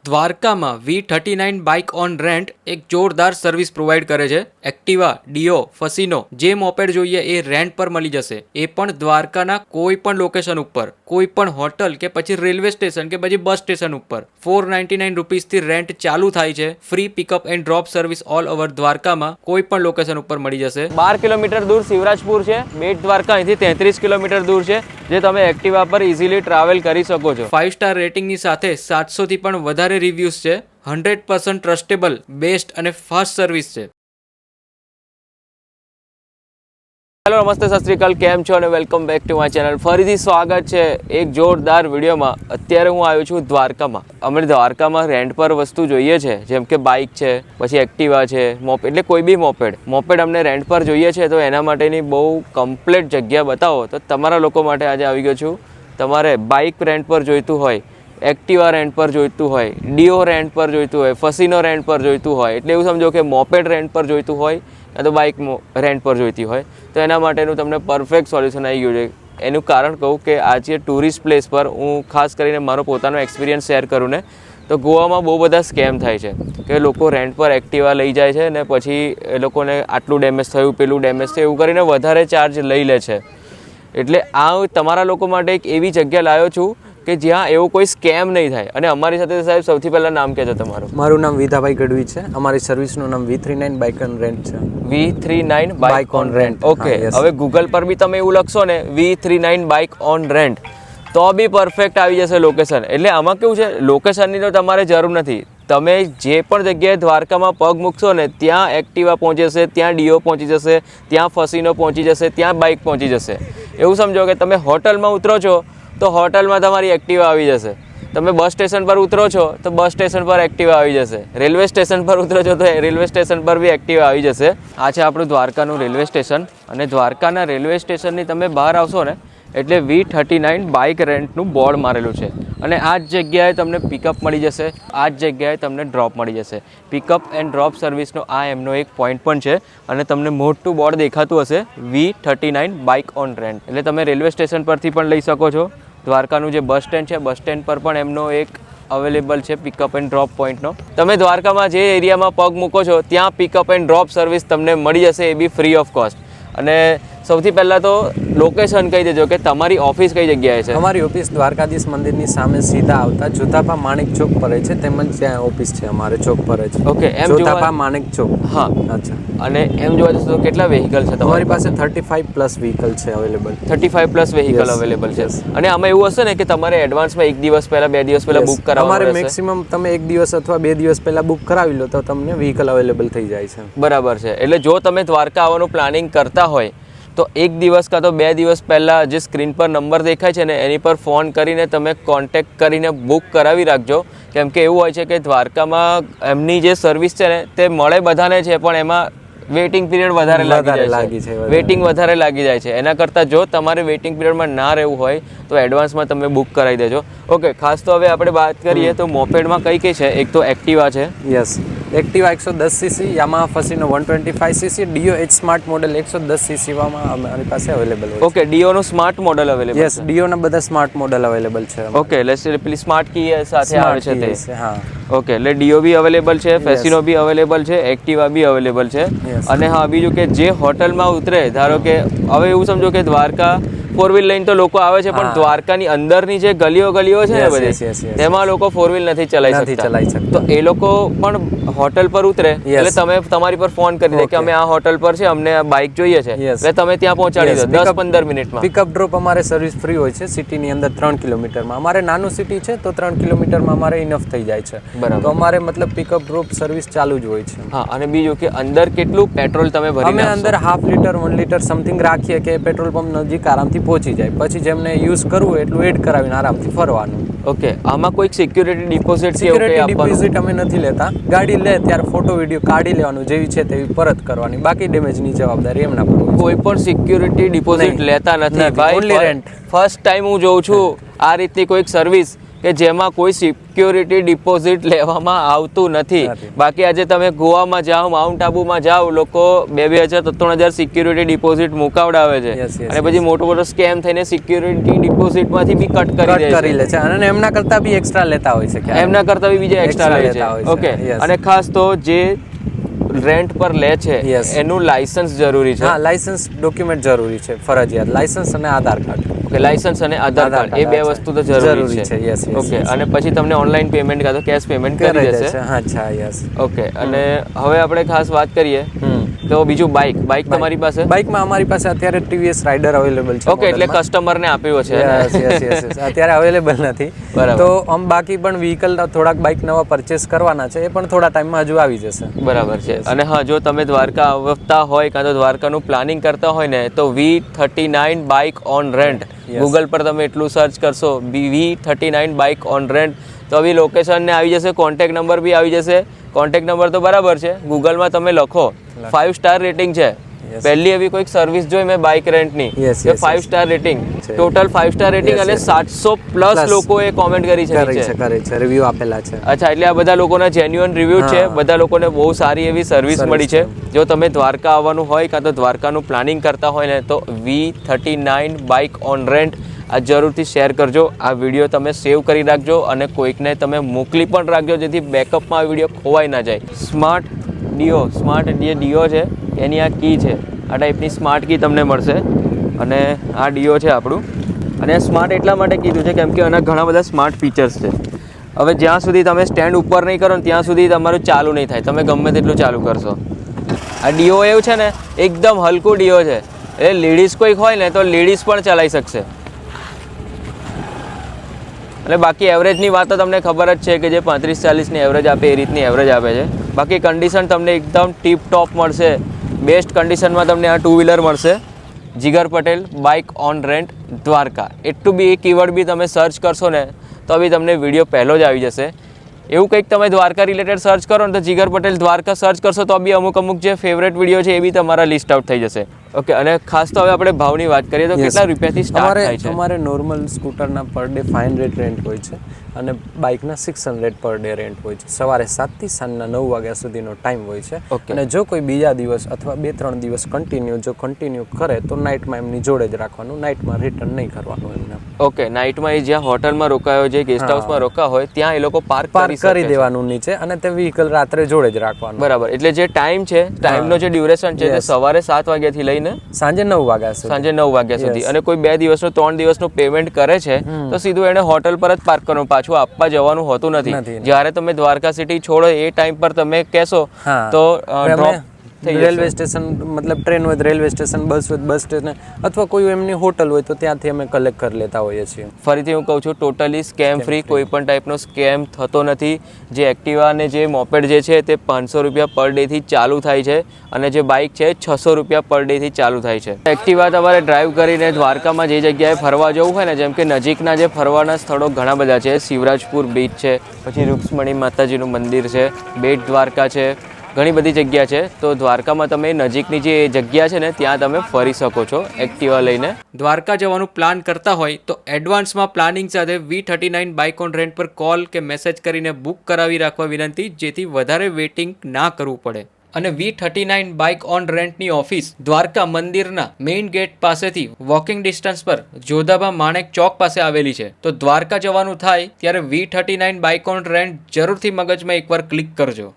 દ્વારકામાં V39 bike on rent એક જોરદાર સર્વિસ પ્રોવાઈડ કરે છે. એક્ટિવા, ડીઓ, ફસીનો જે મોપેડ જોઈએ એ રેન્ટ પર મળી જશે. એ પણ દ્વારકાના કોઈ પણ લોકેશન ઉપર, કોઈ પણ હોટલ કે પછી રેલવે સ્ટેશન કે પછી બસ સ્ટેશન ઉપર 499 રૂપીસથી રેન્ટ ચાલુ થાય છે. Free pickup and drop service all over દ્વારકામાં કોઈ પણ લોકેશન ઉપર મળી જશે. 12 કિલોમીટર દૂર શિવરાજપુર છે. બેટ દ્વારકા અહીંથી 33 કિલોમીટર દૂર છે, જે તમે એક્ટિવા પર ઇઝીલી ટ્રાવેલ કરી શકો છો. 5 સ્ટાર રેટિંગની સાથે 700 થી પણ વધારે રિવ્યુઝ છે. 100% ટ્રસ્ટેબલ, બેસ્ટ અને ફાસ્ટ સર્વિસ છે. હેલો, નમસ્તે, સત શ્રી અકાલ, કેમ છો અને welcome back to my channel. ફરીથી સ્વાગત છે એક જોરદાર વિડીયોમાં. અત્યારે હું આવ્યો છું દ્વારકામાં. અમે દ્વારકામાં રેન્ટ પર વસ્તુ જોઈએ છે, જેમ કે બાઇક છે, પછી એક્ટિવા છે, મોપેડ, એટલે કોઈ બી મોપેડ અમને રેન્ટ પર જોઈએ છે. તો એના માટેની બહુ કમ્પ્લીટ જગ્યા બતાવો. તો તમારા લોકો માટે આજે આવી ગયો છું. તમારે બાઇક રેન્ટ પર જોઈતું હોય, એક્ટિવા રેન્ટ પર જોઈતું હોય, ડીઓ રેન્ટ પર જોઈતું હોય, ફસીનો રેન્ટ પર જોઈતું હોય, એટલે એવું સમજો કે મોપેડ રેન્ટ પર જોઈતું હોય યા તો બાઇક રેન્ટ પર જોઈતી હોય, તો એના માટેનું તમને પરફેક્ટ સોલ્યુશન આવી ગયું છે. એનું કારણ કહું કે આજે ટુરિસ્ટ પ્લેસ પર હું ખાસ કરીને મારો પોતાનો એક્સપિરિયન્સ શેર કરું ને, તો ગોવામાં બહુ બધા સ્કેમ થાય છે કે લોકો રેન્ટ પર એક્ટિવા લઈ જાય છે ને પછી એ લોકોને આટલું ડેમેજ થયું, પેલું ડેમેજ થયું, એવું કરીને વધારે ચાર્જ લઈ લે છે. એટલે આ તમારા લોકો માટે એક એવી જગ્યા લાવ્યો છું કે જ્યાં એવું કોઈ સ્કેમ નહીં થાય. અને અમારી સાથે સાહેબ સૌથી પહેલાં નામ કહેજો તમારું. મારું નામ વિધાભાઈ ગઢવી છે. અમારી સર્વિસનું નામ V39 બાઇક ઓન રેન્ટ છે. V39 bike on rent. Okay, હવે ગૂગલ પર બી તમે એવું લખશો ને V39 બાઇક ઓન રેન્ટ, તો બી પરફેક્ટ આવી જશે લોકેશન. એટલે આમાં કેવું છે, લોકેશનની તો તમારે જરૂર નથી. તમે જે પણ જગ્યાએ દ્વારકામાં પગ મૂકશો ને ત્યાં એક્ટિવા પહોંચી જશે, ત્યાં ડીઓ પહોંચી જશે, ત્યાં ફસીનો પહોંચી જશે, ત્યાં બાઇક પહોંચી જશે. એવું સમજો કે તમે હોટલમાં ઉતરો છો તો હોટલમાં તમારી એક્ટિવા આવી જશે. તમે બસ સ્ટેશન પર ઉતરો છો તો બસ સ્ટેશન પર એક્ટિવા આવી જશે. રેલવે સ્ટેશન પર ઉતરો છો તો રેલવે સ્ટેશન પર બી એક્ટિવા આવી જશે. આ છે આપણું દ્વારકાનું રેલવે સ્ટેશન. અને દ્વારકાના રેલવે સ્ટેશનની તમે બહાર આવશો ને એટલે V39 બાઇક રેન્ટનું બોર્ડ મારેલું છે. અને આ જ જગ્યાએ તમને પિકઅપ મળી જશે, આ જ જગ્યાએ તમને ડ્રોપ મળી જશે. પિકઅપ એન્ડ ડ્રોપ સર્વિસનો આ એમનો એક પોઈન્ટ પણ છે. અને તમને મોટું બોર્ડ દેખાતું હશે V39 બાઇક ઓન રેન્ટ. એટલે તમે રેલવે સ્ટેશન પરથી પણ લઈ શકો છો. દ્વારકાનું જે બસ સ્ટેન્ડ છે, બસ સ્ટેન્ડ પર પણ એમનો એક અવેલેબલ છે પિકઅપ એન્ડ ડ્રોપ પોઈન્ટનો. તમે દ્વારકામાં જે એરિયામાં પગ મૂકો છો ત્યાં પિકઅપ એન્ડ ડ્રોપ સર્વિસ તમને મળી જશે, એ બી ફ્રી ઓફ કોસ્ટ. અને સૌથી પહેલાં તો લોકેશન કહી દેજો કે તમારી ઓફિસ કઈ જગ્યાએ છે. અમારી ઓફિસ દ્વારકાધીશ મંદિરની સામે સીધા આવતા જોતાપા માણેક ચોક પર છે, તેમજ ત્યાં ઓફિસ છે અમારે ચોક પર જ. ઓકે, એમ જોતાપા માણેક ચોક. હા, અચ્છા. અને એમ જોવા જશો તો કેટલા વેહિકલ છે તમારી પાસે? 35+ વ્હીકલ છે અવેલેબલ. 35+ વેહિકલ અવેલેબલ છે. અને આમાં એવું હશે ને કે તમારે એડવાન્સમાં 1 દિવસ પહેલા, 2 દિવસ પહેલા બુક કરાવવાનું અમારે રહેશે. મેક્સિમમ તમે 1 દિવસ અથવા 2 દિવસ પહેલા બુક કરાવી લો તો તમને વ્હીકલ અવેલેબલ થઈ જાય છે. બરાબર છે. એટલે જો તમે દ્વારકા આવવાનું પ્લાનિંગ કરતા હોય તો 1 દિવસ કાં તો 2 દિવસ પહેલાં જે સ્ક્રીન પર નંબર દેખાય છે ને એની પર ફોન કરીને તમે કોન્ટેક્ટ કરીને બુક કરાવી રાખજો. કેમ કે એવું હોય છે કે દ્વારકામાં એમની જે સર્વિસ છે ને તે મળે બધાને છે, પણ એમાં વેઇટિંગ પીરિયડ વધારે લાગી જાય છે. વેઇટિંગ વધારે લાગી જાય છે. એના કરતાં જો તમારે વેઇટિંગ પીરિયડમાં ના રહેવું હોય તો એડવાન્સમાં તમે બુક કરાવી દેજો. ઓકે, ખાસ તો હવે આપણે વાત કરીએ તો મોપેડમાં કઈ છે. એક તો એક્ટિવા છે. Yes, Activa 110cc, Yamaha Fascino 125cc, Dio H smart model 110cc માં અમારી પાસે અવેલેબલ હોય. ઓકે, ડીઓનું સ્માર્ટ મોડેલ અવેલેબલ છે. યસ, ડીઓના બધા સ્માર્ટ મોડેલ અવેલેબલ છે. ઓકે, એટલે પેલી સ્માર્ટ કી સાથે આવે છે તે. હા. ઓકે, એટલે ડીઓ બી અવેલેબલ છે, ફેસિનો બી અવેલેબલ છે, એક્ટિવા બી અવેલેબલ છે. અને હા, બીજું કે જે હોટલમાં ઉતરે, ધારો કે હવે એવું સમજો કે દ્વારકા 4 વ્હીલ લઈને તો લોકો આવે છે, પણ દ્વારકાની અંદરની જે ગલીઓ છે ને બધી, તેમાં લોકો 4 વ્હીલ નથી ચલાવી શકતા. તો એ લોકો પણ હોટલ પર ઉતરે એટલે તમે તમારી પર ફોન કરી દે કે અમે આ હોટલ પર છે, અમને આ બાઇક જોઈએ છે, એટલે તમે ત્યાં પહોંચાડી દો 10-15 મિનિટમાં. પિકઅપ ડ્રોપ અમારે સર્વિસ ફ્રી હોય છે. સિટીની અંદર 3 કિલોમીટરમાં. અમારે નાનું સિટી છે તો 3 કિલોમીટરમાં અમારે ઇનફ થઈ જાય છે. તો અમારે મતલબ પિકઅપ ડ્રોપ સર્વિસ ચાલુ જ હોય છે. હા, અને બીજું કે અંદર કેટલું પેટ્રોલ તમે ભરી અમે અંદર 1/2 લીટર 1 લીટર સમથિંગ રાખીએ કે પેટ્રોલ પંપ નજીક આરામથી પહોંચી જાય. પછી જેમને યુઝ કરવું એટલું એડ કરાવીને આરામથી ફરવાનું. ઓકે, આમાં કોઈ સિક્યુરિટી ડિપોઝિટ ડિપોઝિટ અમે નથી લેતા. ગાડી લે ત્યારે ફોટો વિડીયો કાઢી લેવાનું, જેવી છે તેવી પરત કરવાની. બાકી ડેમેજની જવાબદારી એમના પર. કોઈ પણ સિક્યુરિટી ડિપોઝિટ લેતા નથી ભાઈ. Only rent. ફર્સ્ટ ટાઈમ હું જોઉં છું આ રીતની કોઈક સર્વિસ કે જેમાં કોઈ સિક્યોરિટી ડિપોઝિટ લેવામાં આવતું નથી. બાકી આજે તમે ગોવામાં જાઓ, માઉન્ટ આબુમાં જાઓ, લોકો 2,000-3,000 સિક્યોરિટી ડિપોઝિટ મુકાવડાવે છે અને પછી મોટો સ્કેમ થઈને સિક્યોરિટી ડિપોઝિટમાંથી બી કટ કરી લે છે અને એમના કરતા બી એક્સ્ટ્રા લેતા હોય છે, એમના કરતા બી બીજા એક્સ્ટ્રા લે છે. ઓકે, અને ખાસ તો જે રેન્ટ પર લે છે એનું લાયસન્સ જરૂરી છે. હા, લાયસન્સ ડોક્યુમેન્ટ જરૂરી છે, ફરજિયાત લાયસન્સ અને આધાર કાર્ડ. ઓકે, લાયસન્સ અને આધાર કાર્ડ એ બે વસ્તુ તો જરૂરી છે. ઓકે, અને પછી તમને ઓનલાઈન પેમેન્ટ કાં તો કેશ પેમેન્ટ કરી દેશે. અચ્છા, યસ. ઓકે, અને હવે આપણે ખાસ વાત કરીએ તો બીજું બાઇક તમારી પાસે? બાઇકમાં અમારી પાસે અત્યારે TVS રાઇડર અવેલેબલ છે. ઓકે, એટલે કસ્ટમરને આપ્યો છે. અત્યારે અવેલેબલ નથી, તો બાકી પણ વ્હીકલ થોડાક બાઇક નવા પરચેસ કરવાના છે, એ પણ થોડા ટાઈમમાં હજુ આવી જશે. બરાબર છે. અને હા, જો તમે દ્વારકા આવતા હોય કાં તો દ્વારકાનું પ્લાનિંગ કરતા હોય ને તો V39 bike on rent Google પર તમે એટલું સર્ચ કરશો V39 બાઇક ઓન રેન્ટ તો બી લોકેશન ને આવી જશે, કોન્ટેક્ટ નંબર બી આવી જશે. કોન્ટેક્ટ નંબર તો બરાબર છે, ગૂગલમાં તમે લખો 5 સ્ટાર રેટિંગ છે. પહેલી એવી કોઈક સર્વિસ જોઈ મેં બાઇક રેન્ટની કે 5 star rating, total 5 star rating અને 700+ લોકોએ કોમેન્ટ કરી છે, રિવ્યુ આપેલા છે. અચ્છા, એટલે આ બધા લોકોના જેન્યુઅન રિવ્યુ છે, બધા લોકોને બહુ સારી એવી સર્વિસ મળી છે. જો તમે દ્વારકા આવવાનું હોય કાં તો દ્વારકાનું પ્લાનિંગ કરતા હોય ને તો V39 બાઇક ઓન રેન્ટ આ જરૂરથી શેર કરજો. આ વિડીયો તમે સેવ કરી રાખજો અને કોઈકને તમે મોકલી પણ રાખજો, જેથી બેકઅપમાં આ વિડીયો ખોવાઈ ના જાય. સ્માર્ટ ડીઓ છે એની આ કી છે, આ ટાઈપની સ્માર્ટ કી તમને મળશે અને આ ડીઓ છે આપણું. અને સ્માર્ટ એટલા માટે કીધું છે કેમ કે આના ઘણા બધા સ્માર્ટ ફીચર્સ છે. હવે જ્યાં સુધી તમે સ્ટેન્ડ ઉપર નહીં કરો ને ત્યાં સુધી તમારું ચાલુ નહીં થાય, તમે ગમે તેટલું ચાલુ કરશો. આ ડીઓ એવું છે ને એકદમ હલકું ડીઓ છે, એટલે લેડીઝ કોઈક હોય ને તો લેડીઝ પણ ચલાવી શકશે. એટલે બાકી એવરેજની વાત તો તમને ખબર જ છે કે જે 35-40ની એવરેજ આપે એ રીતની એવરેજ આપે છે. બાકી કન્ડિશન તમને એકદમ ટીપ ટોપ મળશે, બેસ્ટ કન્ડિશનમાં તમને આ 2 વ્હીલર મળશે. Jigar Patel bike on rent Dwarka એટલું બી એ કીવર્ડ બી તમે સર્ચ કરશો ને તો બી તમને વિડીયો પહેલો જ આવી જશે. એવું કંઈક તમે દ્વારકા રિલેટેડ સર્ચ કરો ને તો જીગર પટેલ દ્વારકા સર્ચ કરશો તો બી અમુક જે ફેવરેટ વિડીયો છે એ બી તમારા લિસ્ટ આઉટ થઈ જશે. ઓકે, અને ખાસ તો હવે આપણે ભાવની વાત કરીએ તો કેટલા રૂપિયાથી સ્ટાર્ટ થાય છે? અમારે નોર્મલ સ્કૂટરના પર ડે 500 રેન્ટ હોય છે અને બાઇકના 600 પર ડે રેન્ટ હોય છે. સવારે 7 થી સાંજના 9 વાગ્યા સુધીનો ટાઈમ હોય છે. અને જો કોઈ બીજા દિવસ અથવા 2-3 દિવસ કન્ટિન્યુ કરે તો નાઇટમાં એમની જોડે જ રાખવાનું, નાઇટમાં રિટર્ન નહીં કરવાનું એમને. ઓકે, નાઇટમાં એ જ્યાં હોટલમાં રોકાયો છે, ગેસ્ટ હાઉસમાં રોકા હોય ત્યાં એ લોકો પાર્ક કરી દેવાનું નીચે અને તે વ્હીકલ રાત્રે જોડે જ રાખવાનું. બરાબર, એટલે જે ટાઈમ છે, ટાઈમનો જે ડ્યુરેશન છે તે સવારે 7 વાગ્યાથી લઈને સાંજે 9 વાગ્યા સુધી. અને કોઈ 2 દિવસનું 3 દિવસનું પેમેન્ટ કરે છે તો સીધું એને હોટલ પર જ પાર્ક કરવાનું, પાછું આપવા જવાનું હોતું નથી. જ્યારે તમે દ્વારકા સિટી છોડો એ ટાઈમ પર તમે કહેશો તો ડ્રોપ રેલવે સ્ટેશન, મતલબ ટ્રેન હોય રેલવે સ્ટેશન, બસ હોય બસ સ્ટેશન, અથવા કોઈ એમની હોટલ હોય તો ત્યાંથી અમે કલેક્ટ કરી લેતા હોઈએ છીએ. ફરીથી હું કહું છું, ટોટલી સ્કેમ ફ્રી, કોઈ પણ ટાઈપનો સ્કેમ થતો નથી. જે એક્ટિવા અને જે મોપેડ જે છે તે 500 રૂપિયા પર ડેથી ચાલુ થાય છે અને જે બાઇક છે 600 રૂપિયા પર ડેથી ચાલુ થાય છે. એક્ટિવા તમારે ડ્રાઈવ કરીને દ્વારકામાં જે જગ્યાએ ફરવા જવું હોય ને, જેમ કે નજીકના જે ફરવાના સ્થળો ઘણા બધા છે, શિવરાજપુર બીચ છે, પછી રૂક્ષ્મણી માતાજીનું મંદિર છે, બેટ દ્વારકા છે, ઘણી બધી જગ્યા છે. તો દ્વારકામાં તમે નજીકની જે જગ્યા છે ને ત્યાં તમે ફરી શકો છો એક્ટિવા લઈને. દ્વારકા જવાનું પ્લાન કરતા હોય તો એડવાન્સમાં પ્લાનિંગ સાથે V39 બાઇક ઓન રેન્ટ પર કોલ કે મેસેજ કરીને બુક કરાવી રાખવા વિનંતી, જેથી વધારે વેઇટિંગ ના કરવું પડે. અને V39 બાઇક ઓન રેન્ટની ઓફિસ દ્વારકા મંદિરના મેઇન ગેટ પાસેથી વોકિંગ ડિસ્ટન્સ પર જોધાબા માણેક ચોક પાસે આવેલી છે. તો દ્વારકા જવાનું થાય ત્યારે V39 બાઇક ઓન રેન્ટ જરૂરથી મગજમાં એકવાર ક્લિક કરજો.